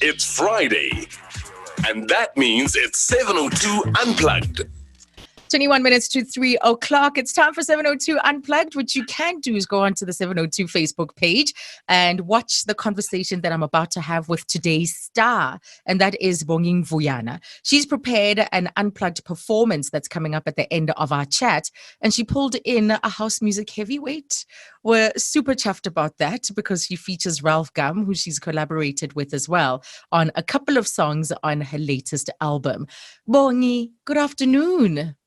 It's Friday, and that means it's 7:02 Unplugged. 21 minutes to 3 o'clock. It's time for 702 Unplugged. What you can do is go onto the 702 Facebook page and watch the conversation that I'm about to have with today's star, and that is Bongi Mvuyana. She's prepared an unplugged performance that's coming up at the end of our chat, and she pulled in a house music heavyweight. We're super chuffed about that because she features Ralph Gum, who she's collaborated with as well, on a couple of songs on her latest album. Bongi, good afternoon.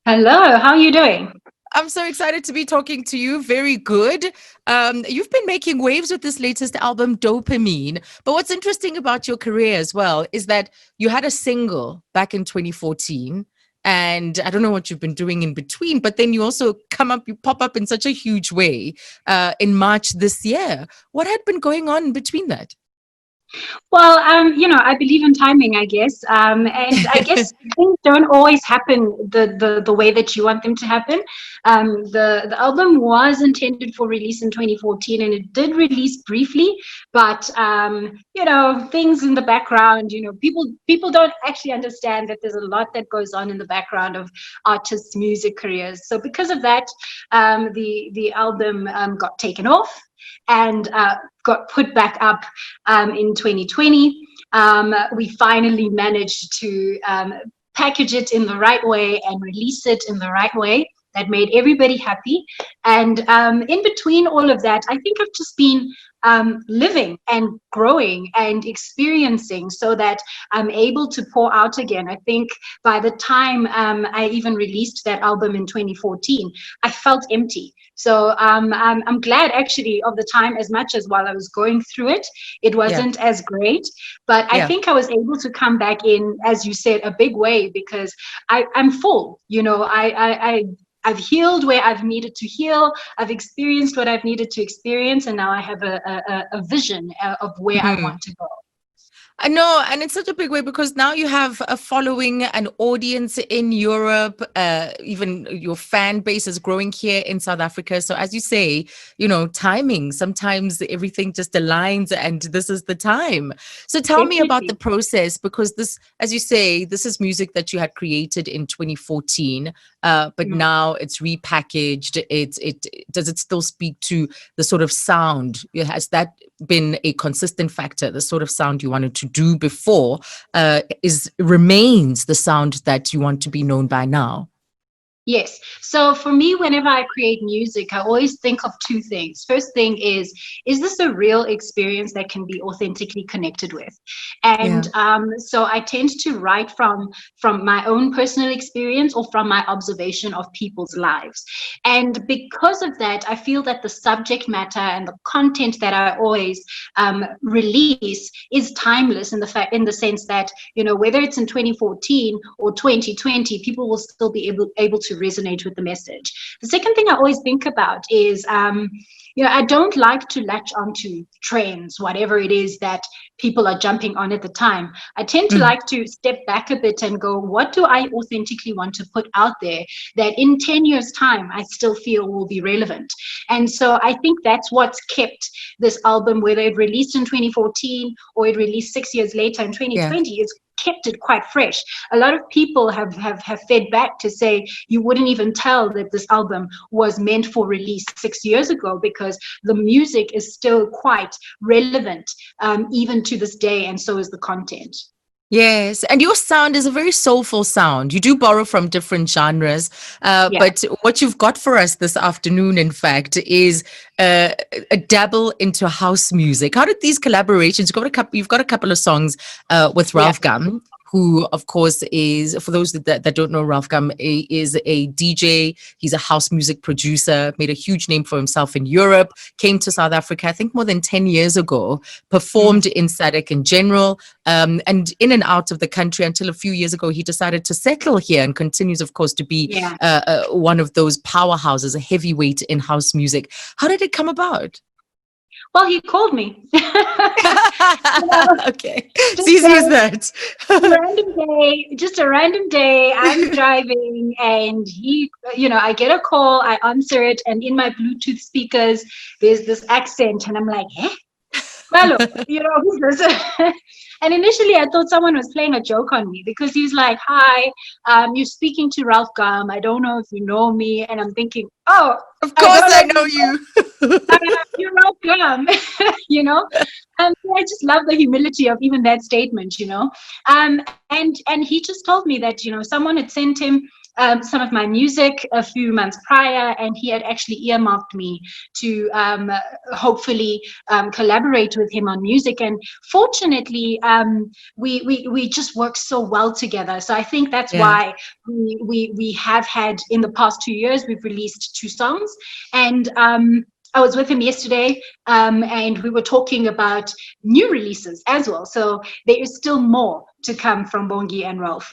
Hello, how are you doing? I'm so excited to be talking to you. Very good. You've been making waves with this latest album, Dopamine. But what's interesting about your career as well is that you had a single back in 2014. And I don't know what you've been doing in between, but then you also you pop up in such a huge way in March this year. What had been going on in between that? Well, I believe in timing, I guess. And I guess things don't always happen the way that you want them to happen. The album was intended for release in 2014, and it did release briefly. But things in the background. People don't actually understand that there's a lot that goes on in the background of artists' music careers. So because of that, the album got taken off and got put back up in 2020. We finally managed to package it in the right way and release it in the right way. That made everybody happy. And in between all of that, I think I've just been living and growing and experiencing so that I'm able to pour out again. I think by the time I even released that album in 2014, I felt empty. So I'm glad actually of the time, as much as while I was going through it, it wasn't as great. But I think I was able to come back in, as you said, a big way because I'm full. I've healed where I've needed to heal. I've experienced what I've needed to experience. And now I have a vision of where I want to go. I know, and it's such a big way because now you have a following, an audience in Europe, even your fan base is growing here in South Africa. So as you say, timing, sometimes everything just aligns and this is the time. So tell me about the process, because this, as you say, this is music that you had created in 2014, but now it's repackaged. Does it still speak to the sort of sound? Has that been a consistent factor, the sort of sound you wanted to do before remains the sound that you want to be known by now? Yes. So for me, whenever I create music, I always think of two things. First thing is this a real experience that can be authentically connected with? And so I tend to write from my own personal experience or from my observation of people's lives. And because of that, I feel that the subject matter and the content that I always release is timeless in the sense that, whether it's in 2014 or 2020, people will still be able to resonate with the message. The second thing I always think about is, I don't like to latch onto trends, whatever it is that people are jumping on at the time. I tend to like to step back a bit and go, what do I authentically want to put out there that in 10 years' time, I still feel will be relevant? And so I think that's what's kept this album, whether it released in 2014 or it released 6 years later in 2020, it's kept it quite fresh. A lot of people have fed back to say you wouldn't even tell that this album was meant for release 6 years ago because the music is still quite relevant even to this day, and so is the content. Yes, and your sound is a very soulful sound. You do borrow from different genres, but what you've got for us this afternoon, in fact, is a dabble into house music. How did these collaborations? You've got a couple of songs with Ralph Gum, who, of course, is, for those that don't know, Ralph Gum is a DJ. He's a house music producer, made a huge name for himself in Europe, came to South Africa, I think more than 10 years ago, performed in SADC in general, and in and out of the country until a few years ago, he decided to settle here and continues, of course, to be one of those powerhouses, a heavyweight in house music. How did it come about? Well, he called me. Okay. It's easy as that. Just a random day, I'm driving and I get a call, I answer it, and in my Bluetooth speakers, there's this accent and I'm like, Malo, who's this? And initially I thought someone was playing a joke on me because he was like, hi, you're speaking to Ralph Gum. I don't know if you know me. And I'm thinking, oh, Of I course, don't I know know you. you. You're Ralph Gum, you know? So I just love the humility of even that statement. And he just told me that, someone had sent him some of my music a few months prior, and he had actually earmarked me to hopefully collaborate with him on music. And fortunately, we just work so well together. So I think that's Yeah. why we have had, in the past 2 years, we've released 2 songs. And I was with him yesterday, and we were talking about new releases as well. So there is still more to come from Bongi and Ralph.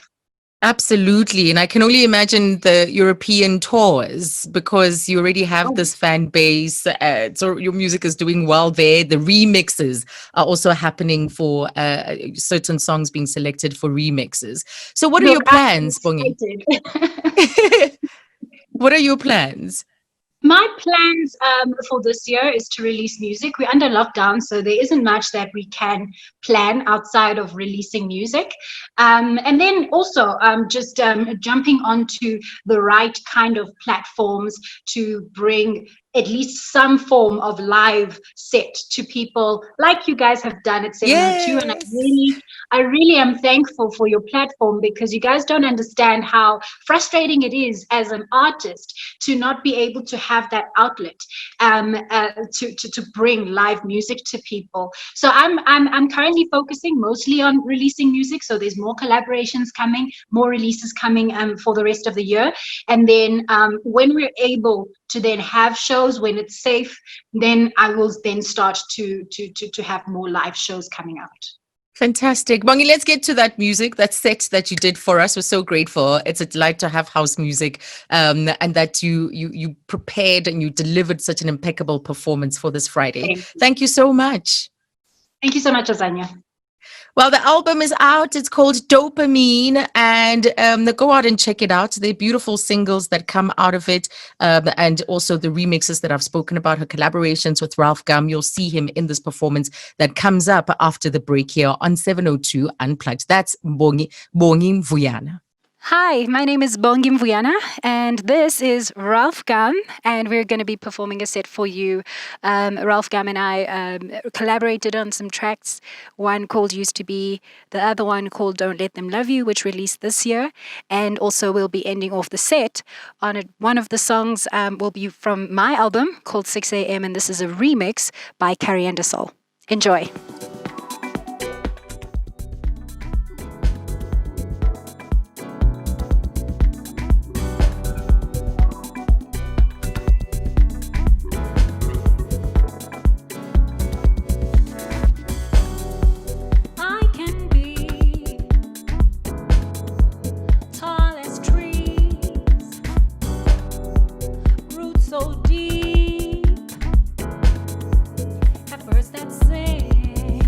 Absolutely. And I can only imagine the European tours because you already have this fan base. So your music is doing well there. The remixes are also happening for certain songs being selected for remixes. So what are your Look, I'm plans, Bongi? excited. What are your plans? My plans for this year is to release music. We're under lockdown, so there isn't much that we can plan outside of releasing music. And then also just jumping onto the right kind of platforms to bring at least some form of live set to people like you guys have done at 702. And Yes. I really am thankful for your platform, because you guys don't understand how frustrating it is as an artist to not be able to have that outlet to bring live music to people. So I'm currently focusing mostly on releasing music. So there's more collaborations coming, more releases coming for the rest of the year. And then when we're able to then have shows, when it's safe, then I will then start to have more live shows coming out. Fantastic. Bongi, let's get to that music, that set that you did for us. We're so grateful. It's a delight to have house music, and that you prepared and you delivered such an impeccable performance for this Friday. Thank you so much. Thank you so much, Azania. Well, the album is out. It's called Dopamine, and go out and check it out. They're beautiful singles that come out of it, and also the remixes that I've spoken about, her collaborations with Ralph Gum. You'll see him in this performance that comes up after the break here on 702 Unplugged. That's Bongi Mvuyana. Hi, my name is Bongi Mvuyana, and this is Ralph Gum, and we're going to be performing a set for you. Ralph Gum and I collaborated on some tracks, one called Used to Be, the other one called Don't Let Them Love You, which released this year, and also we'll be ending off the set on one of the songs will be from my album called 6 a.m., and this is a remix by Carrie Andersol. Enjoy. So deep, at first that same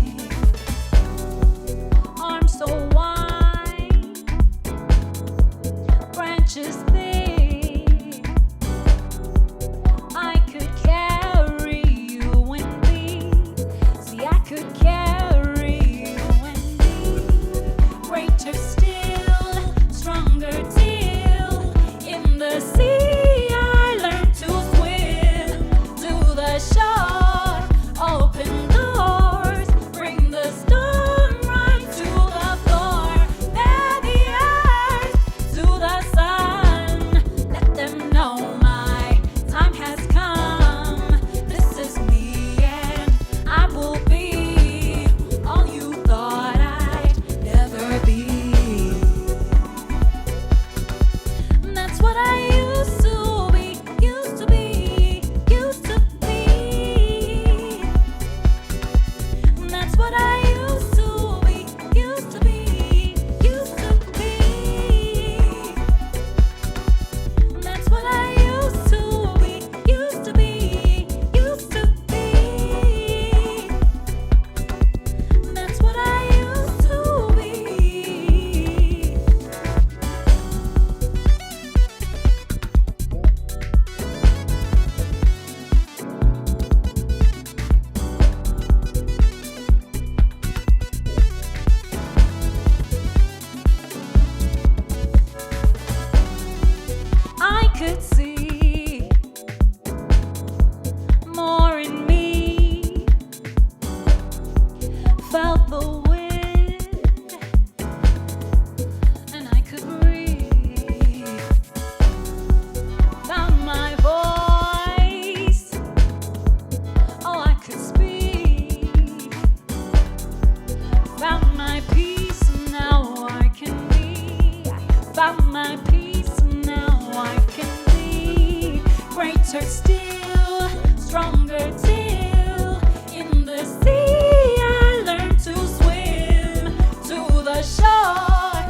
my peace, now I can be. Found my peace, now I can be. Greater still, stronger till. In the sea I learned to swim. To the shore,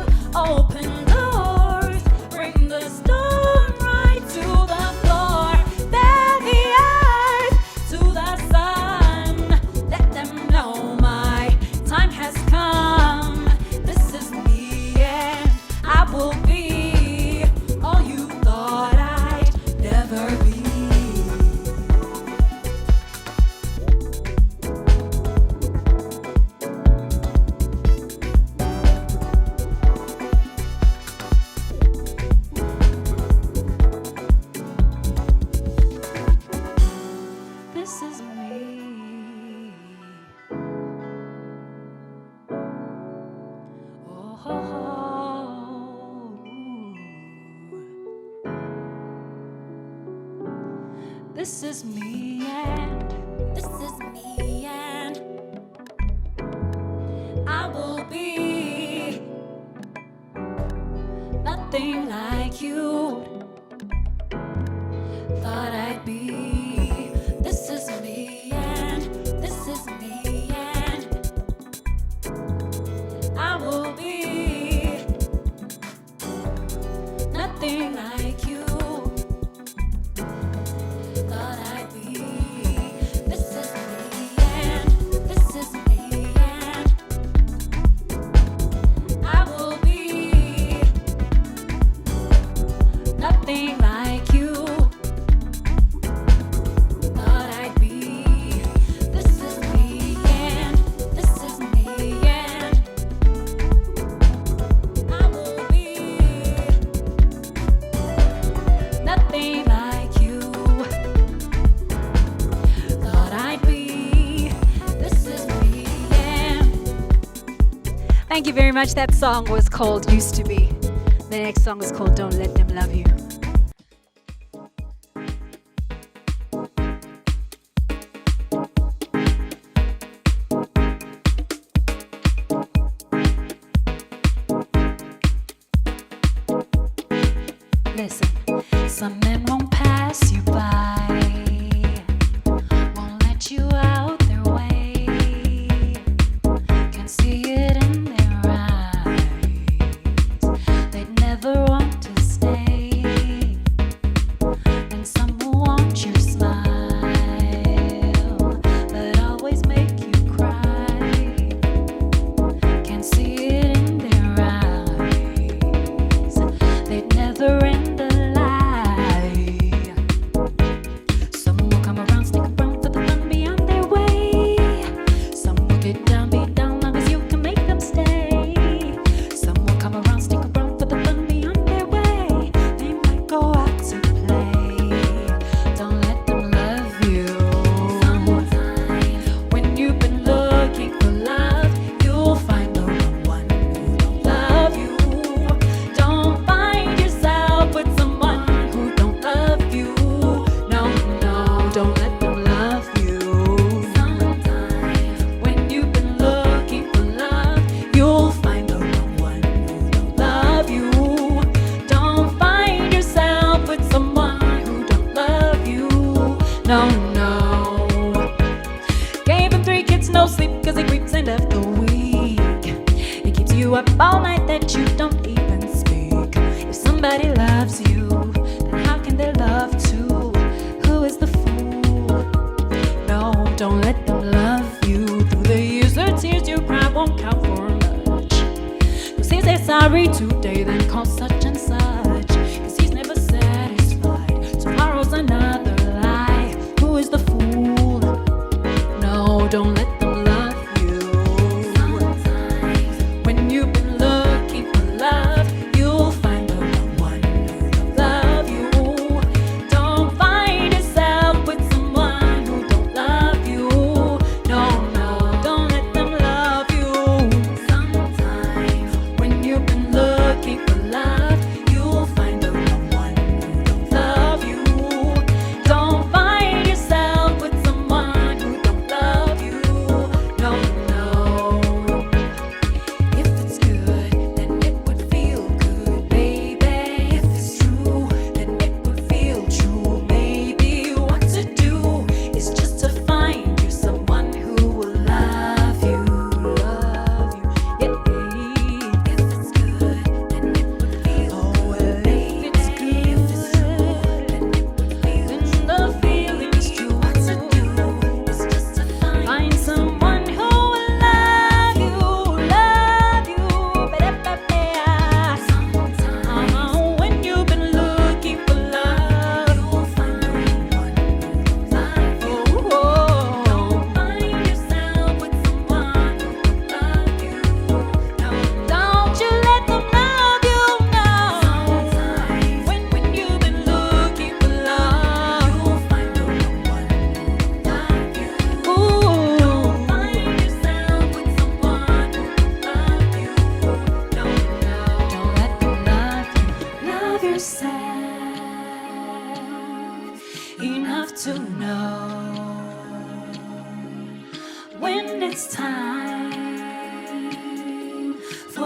open doors. Bring the storm right to the floor. Bear the earth to the sun. Let them know my time has come. This is me and I will be all you thought I'd never be. This is me. Oh, this is me and this is me and I will be nothing like you thought I'd be. This is me and this is me and I will be nothing like you thought I'd be. This is me and this is me and I will be nothing like you thought I'd be. This is me and this is me and I will be nothing like you thought I'd be. This is me and. Thank you very much. That song was called Used to Be. The next song is called Don't Let Them Love You. Listen, some men won't pass you by, won't let you out their way. Can see it in their eyes. They'd never want to stay. And some will want your smile, but always make you cry. Can see it in their eyes. They'd never end the lie. Some will come around, stick around for the fun beyond their way. Some will get down, beat down, long as you can make them stay. Some will come around, stick around for the fun beyond their way. They might go out to play. Don't let them love you. Sometimes when you've been looking for love, you'll find the wrong one who don't love you. Don't find yourself with someone who don't love you. No, no, don't let them love you. Sometimes when you've been looking for love, you'll find the wrong one who don't love you. Don't find yourself with someone who don't love you. No, no. Gave him 3 kids, no sleep, cause he creeps in after week. It keeps you up all night that you don't even speak. If somebody loves you, then how can they love too? Who is the fool? No, don't let them love you. Through the years, the tears you cry won't count for much. Cause he say sorry today, then call such and such. Cause he's never satisfied. Tomorrow's another lie. Who is the fool? No, don't let them love you. Sometimes when you've been looking for love, you'll find the wrong one who don't love you. Don't find yourself with someone who don't love you. No, no, don't let them love you. Sometimes when you've been looking for love, you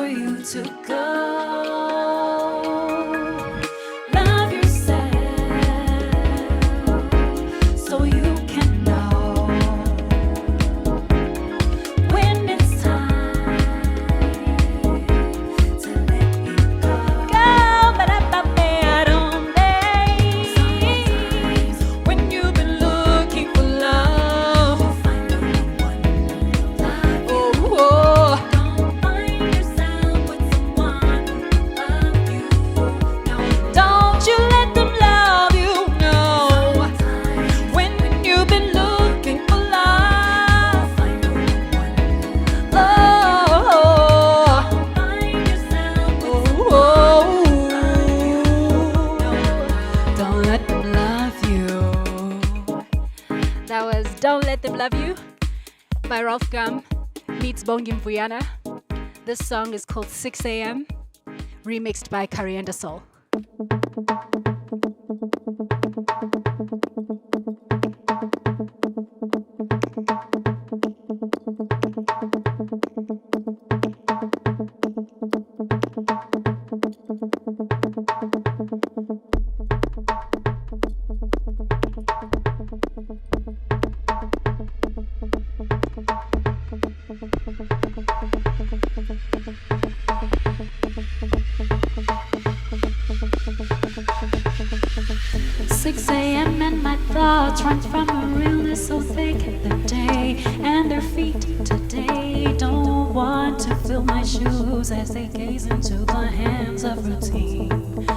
for you to go. Love yourself so you can know when it's time to let you go. But I don't days when you've been looking for love. You'll find the one who'll love you. Don't find yourself with someone who love you. No, don't you let them love you. No, when you've been looking for love. Find the one who'll find yourself with Don't let them love you. That was Don't Let Them Love You by Ralph Gum meets Bongi Mvuyana. This song is called 6 a.m. remixed by Coriander Soul. 6 a.m. and my thoughts run from a realness so thick. The day and their feet today don't want to fill my shoes as they gaze into the hands of routine.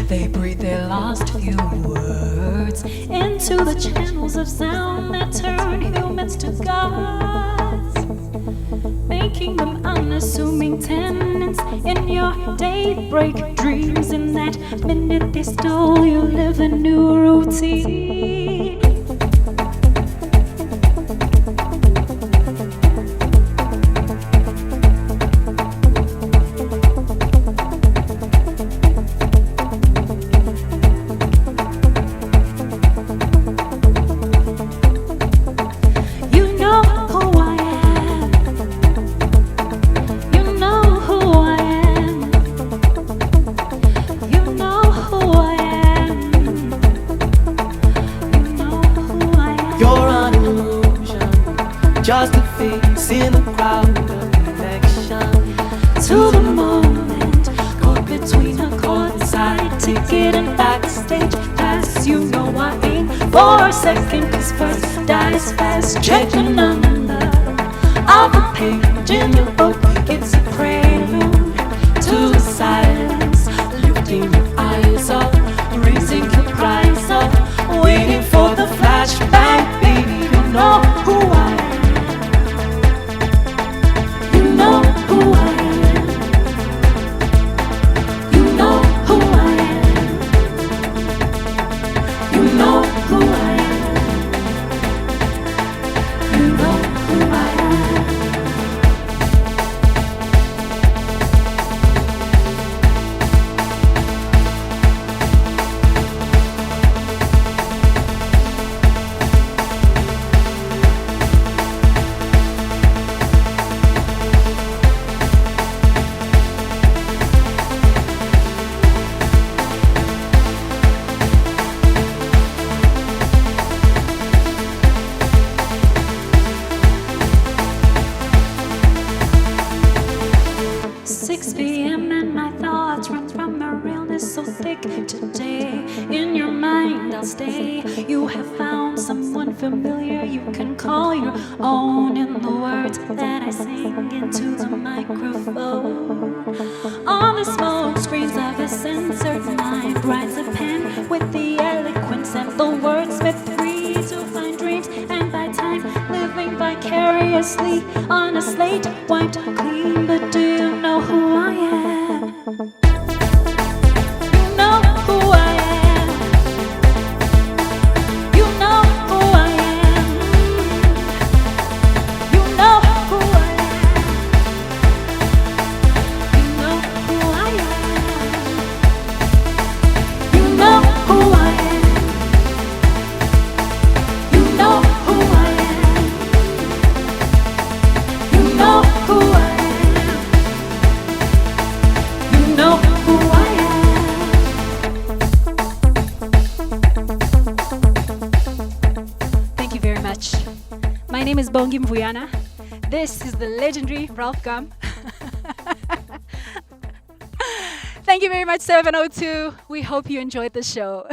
They breathe their lost few words into the channels of sound that turn humans to gods, making them unassuming tenants in your daybreak dreams. In that minute they stole, you live a new routine. You know who I am. You know who I am. You know who I am. You know who I am. You're an illusion, just a face in a crowd of connection. To the moment, caught between a courtside ticket and backstage pass. You know I ain't for a second, 'cause first dies fast. Check the number of the page in your book. It's a prelude to the silence. Lifting your eyes up, raising your price up, waiting for the flashback, baby. You know who I am. You know who I am. You know who I am. You know who I am. You know who I am. stay. You have found someone familiar you can call your own in the words that I sing into the microphone. On the smoke screens of a censored mind writes a pen with the eloquence and the wordsmith free to find dreams and by time living vicariously on a slate wiped clean. But do you know who I am? You know who I am. You know who I am. You know who I am. You know who I am. You know who I am. You know who I am. You know who I am. Bongi Mvuyana. This is the legendary Ralph Gum. Thank you very much, 702. We hope you enjoyed the show.